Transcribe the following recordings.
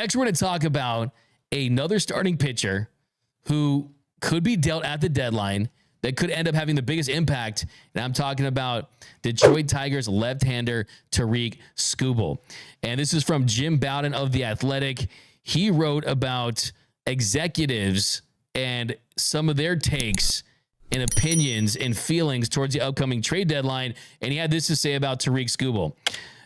Next, we're going to talk about another starting pitcher who could be dealt at the deadline that could end up having the biggest impact. And I'm talking about Detroit Tigers left-hander Tarik Skubal. And this is from Jim Bowden of The Athletic. He wrote about executives and some of their takes and opinions and feelings towards the upcoming trade deadline. And he had this to say about Tarik Skubal.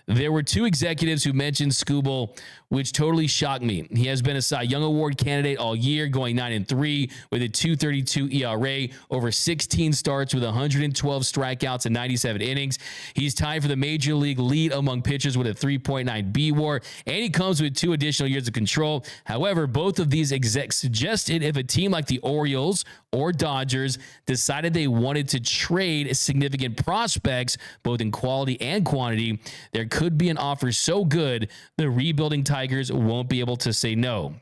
There were two executives who mentioned Skubal, which totally shocked me. He has been a Cy Young Award candidate all year, going 9-3 with a 2.32 ERA, over 16 starts with 112 strikeouts and 97 innings. He's tied for the major league lead among pitchers with a 3.9 B-WAR, and he comes with 2 additional years of control. However, both of these execs suggested if a team like the Orioles or Dodgers decided they wanted to trade significant prospects, both in quality and quantity, there could be an offer so good the rebuilding Tigers won't be able to say no.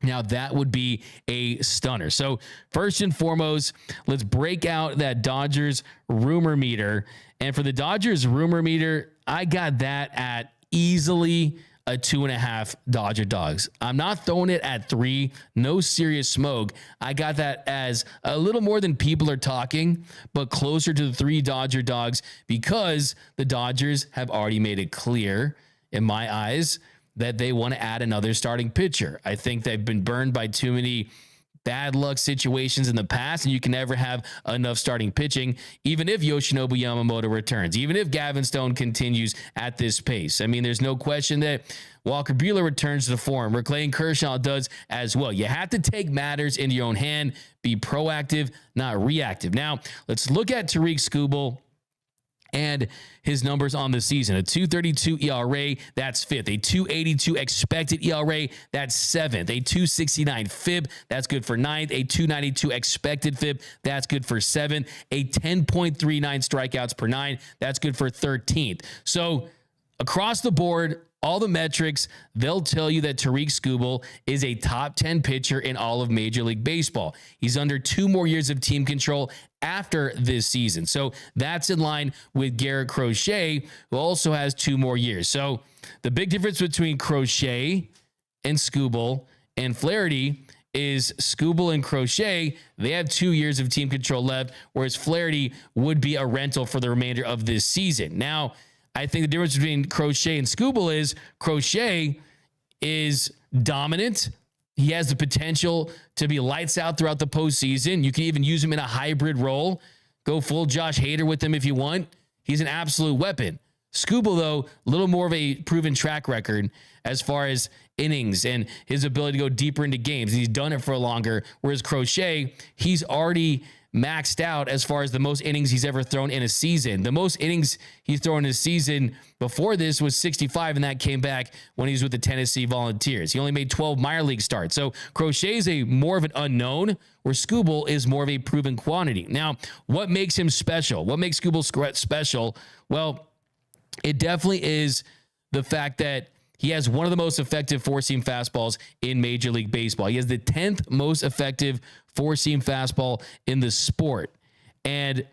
Now, that would be a stunner. So first and foremost, let's break out that Dodgers rumor meter. And for the Dodgers rumor meter, I got that at easily a 2.5 Dodger dogs. I'm not throwing it at 3. No serious smoke. I got that as a little more than people are talking, but closer to the 3 Dodger dogs, because the Dodgers have already made it clear, in my eyes, that they want to add another starting pitcher. I think they've been burned by too many bad luck situations in the past, and you can never have enough starting pitching, even if Yoshinobu Yamamoto returns, even if Gavin Stone continues at this pace. I mean, there's no question that Walker Buehler returns to form, or Clayton Kershaw does as well. You have to take matters into your own hand, be proactive, not reactive. Now, let's look at Tarik Skubal and his numbers on the season. A 2.32 ERA, that's 5th. A 2.82 expected ERA, that's 7th. A 2.69 FIP, that's good for 9th. A 2.92 expected FIP, that's good for 7th. A 10.39 strikeouts per 9, that's good for 13th. So across the board, all the metrics, they'll tell you that Tarik Skubal is a top 10 pitcher in all of Major League Baseball. He's under 2 more years of team control after this season. So that's in line with Garrett Crochet, who also has 2 more years. So the big difference between Crochet and Skubal and Flaherty is Skubal and Crochet, they have 2 years of team control left, whereas Flaherty would be a rental for the remainder of this season. Now, I think the difference between Crochet and Skubal is Crochet is dominant. He has the potential to be lights out throughout the postseason. You can even use him in a hybrid role. Go full Josh Hader with him if you want. He's an absolute weapon. Skubal, though, a little more of a proven track record as far as innings and his ability to go deeper into games. He's done it for longer, whereas Crochet, he's already maxed out as far as the most innings he's ever thrown in a season. The most innings he's thrown in a season before this was 65, and that came back when he was with the Tennessee Volunteers. He only made 12 minor league starts. So Crochet is a more of an unknown, where Skubal is more of a proven quantity. Now, what makes him special? What makes Skubal special? Well, it definitely is the fact that he has one of the most effective four-seam fastballs in Major League Baseball. He has the 10th most effective four-seam fastball in the sport. And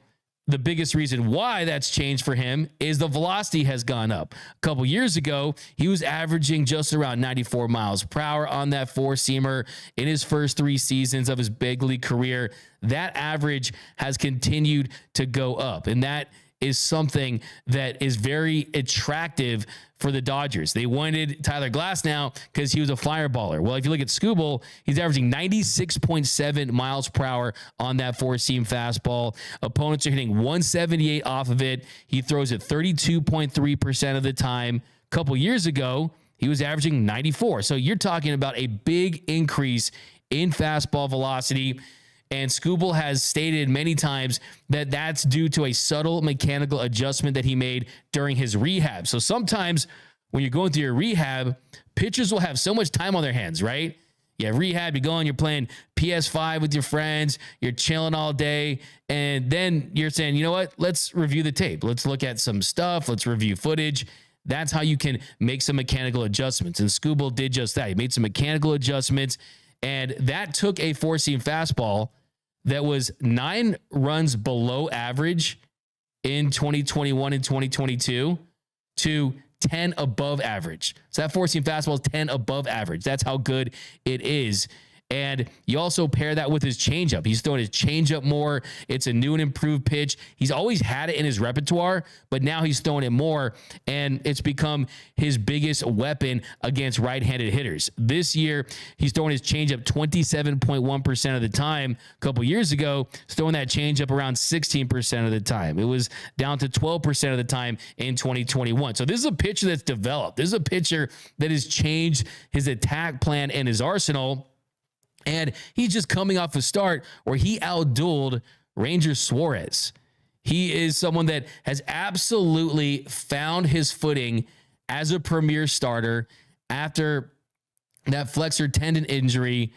the biggest reason why that's changed for him is the velocity has gone up. A couple years ago, he was averaging just around 94 miles per hour on that four-seamer in his first 3 seasons of his big league career. That average has continued to go up, and that is something that is very attractive for the Dodgers. They wanted Tyler Glasnow because he was a fireballer. Well, if you look at Skubal, he's averaging 96.7 miles per hour on that four-seam fastball. Opponents are hitting 178 off of it. He throws it 32.3% of the time. A couple years ago, he was averaging 94. So you're talking about a big increase in fastball velocity. And Skubal has stated many times that that's due to a subtle mechanical adjustment that he made during his rehab. So sometimes when you're going through your rehab, pitchers will have so much time on their hands, right? You have rehab, you're going, you're playing PS5 with your friends, you're chilling all day, and then you're saying, you know what, let's review the tape. Let's look at some stuff. Let's review footage. That's how you can make some mechanical adjustments. And Skubal did just that. He made some mechanical adjustments, and that took a four-seam fastball that was 9 runs below average in 2021 and 2022 to 10 above average. So that 4-seam fastball is 10 above average. That's how good it is. And you also pair that with his changeup. He's throwing his changeup more. It's a new and improved pitch. He's always had it in his repertoire, but now he's throwing it more, and it's become his biggest weapon against right-handed hitters. This year, he's throwing his changeup 27.1% of the time. A couple years ago, he's throwing that changeup around 16% of the time. It was down to 12% of the time in 2021. So this is a pitcher that's developed. This is a pitcher that has changed his attack plan and his arsenal. And he's just coming off a start where he outdueled Ranger Suarez. He is someone that has absolutely found his footing as a premier starter after that flexor tendon injury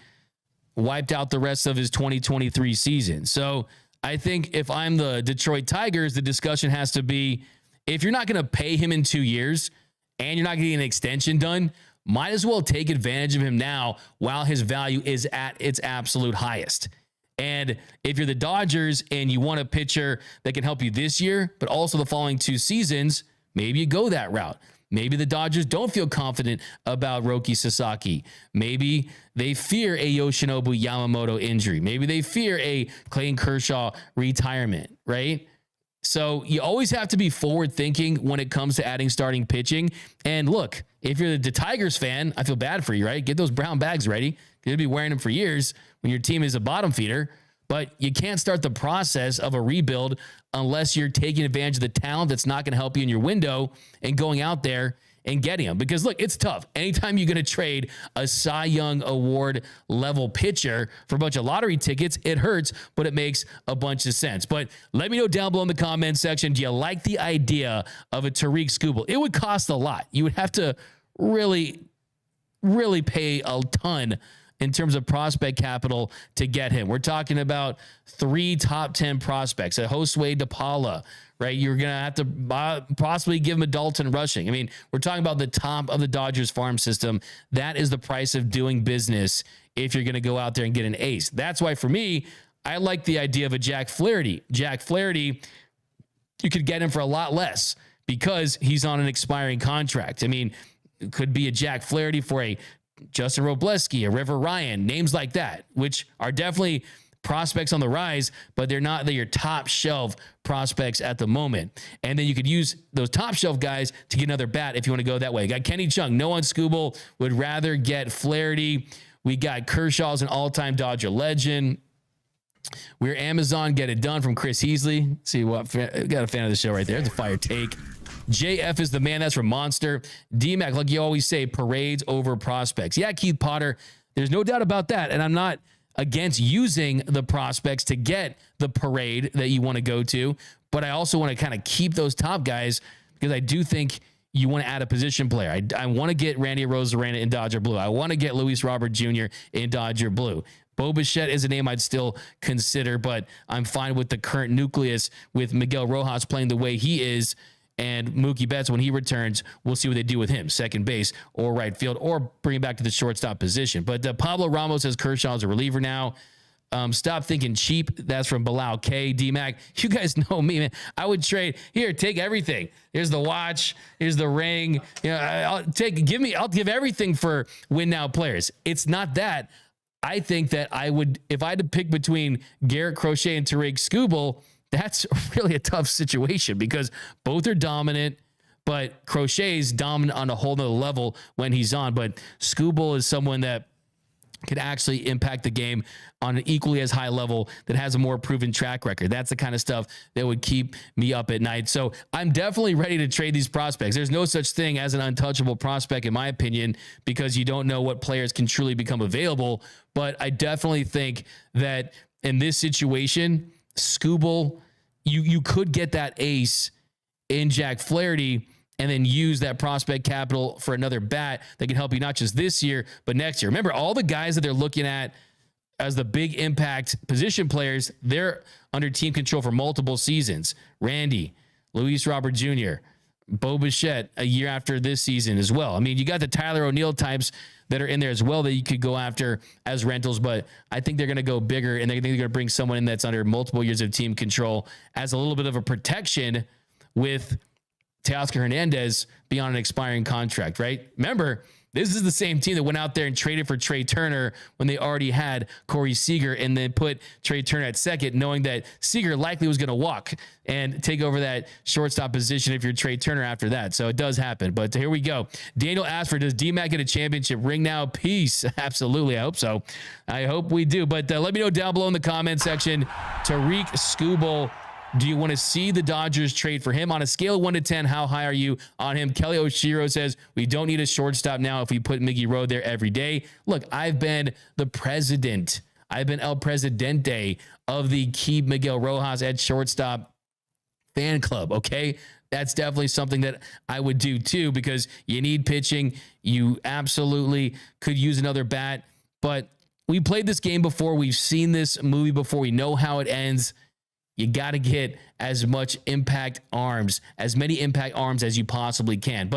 wiped out the rest of his 2023 season. So I think if I'm the Detroit Tigers, the discussion has to be, if you're not going to pay him in 2 years and you're not getting an extension done, might as well take advantage of him now while his value is at its absolute highest. And if you're the Dodgers and you want a pitcher that can help you this year, but also the following 2 seasons, maybe you go that route. Maybe the Dodgers don't feel confident about Roki Sasaki. Maybe they fear a Yoshinobu Yamamoto injury. Maybe they fear a Clayton Kershaw retirement, right? So you always have to be forward thinking when it comes to adding starting pitching. And look, if you're the Tigers fan, I feel bad for you, right? Get those brown bags ready. You'll be wearing them for years when your team is a bottom feeder. But you can't start the process of a rebuild unless you're taking advantage of the talent that's not going to help you in your window and going out there and getting them. Because look, it's tough. Anytime you're going to trade a Cy Young Award level pitcher for a bunch of lottery tickets, it hurts, but it makes a bunch of sense. But let me know down below in the comment section, do you like the idea of a Tarik Skubal? It would cost a lot. You would have to really pay a ton in terms of prospect capital to get him. We're talking about 3 top 10 prospects, a Josue DePaula, right? You're going to have to possibly give him a Dalton Rushing. I mean, we're talking about the top of the Dodgers farm system. That is the price of doing business if you're going to go out there and get an ace. That's why for me, I like the idea of a Jack Flaherty. Jack Flaherty, you could get him for a lot less because he's on an expiring contract. I mean, it could be a Jack Flaherty for a Justin Robleski, a River Ryan, names like that, which are definitely prospects on the rise, but they're not your top shelf prospects at the moment. And then you could use those top shelf guys to get another bat if you want to go that way. Got Kenny Chung, no on Skubal, would rather get Flaherty. We got Kershaw's an all-time Dodger legend. We're Amazon, get it done from Chris Heasley. See what, got a fan of the show right there. It's a fire take. JF is the man. That's from Monster. DMAC, like you always say, parades over prospects. Yeah, Keith Potter, there's no doubt about that. And I'm not against using the prospects to get the parade that you want to go to, but I also want to kind of keep those top guys because I do think you want to add a position player. I want to get Randy Arozarena in Dodger Blue. I want to get Luis Robert Jr. in Dodger Blue. Bo Bichette is a name I'd still consider, but I'm fine with the current nucleus with Miguel Rojas playing the way he is. And Mookie Betts, when he returns, we'll see what they do with him, second base or right field, or bring him back to the shortstop position. But Pablo Ramos says Kershaw is a reliever now. Stop thinking cheap. That's from Bilal K. D-Mac. You guys know me, man. I would trade. Here, take everything. Here's the watch. Here's the ring. You know, I'll give everything for win now players. It's not that. I think that I would, if I had to pick between Garrett Crochet and Tarik Skubal, that's really a tough situation because both are dominant, but Crochet's dominant on a whole nother level when he's on. But Skubal is someone that could actually impact the game on an equally as high level that has a more proven track record. That's the kind of stuff that would keep me up at night. So I'm definitely ready to trade these prospects. There's no such thing as an untouchable prospect, in my opinion, because you don't know what players can truly become available. But I definitely think that in this situation, Skubal, you could get that ace in Jack Flaherty and then use that prospect capital for another bat that can help you not just this year, but next year. Remember, all the guys that they're looking at as the big impact position players, they're under team control for multiple seasons. Randy, Luis Robert Jr., Bo Bichette a year after this season as well. I mean, you got the Tyler O'Neill types that are in there as well that you could go after as rentals, but I think they're going to go bigger, and they're going to bring someone in that's under multiple years of team control as a little bit of a protection with Teoscar Hernandez be on an expiring contract, right? Remember, this is the same team that went out there and traded for Trey Turner when they already had Corey Seager and then put Trey Turner at second, knowing that Seager likely was going to walk and take over that shortstop position if you're Trey Turner after that. So it does happen. But here we go. Daniel Asford, does D-Mac get a championship ring now? Peace. Absolutely. I hope so. I hope we do. But let me know down below in the comment section. Tarik Skubal, do you want to see the Dodgers trade for him? On a scale of 1 to 10, how high are you on him? Kelly Oshiro says, we don't need a shortstop now if we put Miggy Rowe there every day. Look, I've been the president. I've been El Presidente of the Keep Miguel Rojas at shortstop fan club, okay? That's definitely something that I would do too, because you need pitching. You absolutely could use another bat. But we played this game before. We've seen this movie before. We know how it ends. You got to get as much impact arms, as many impact arms as you possibly can. But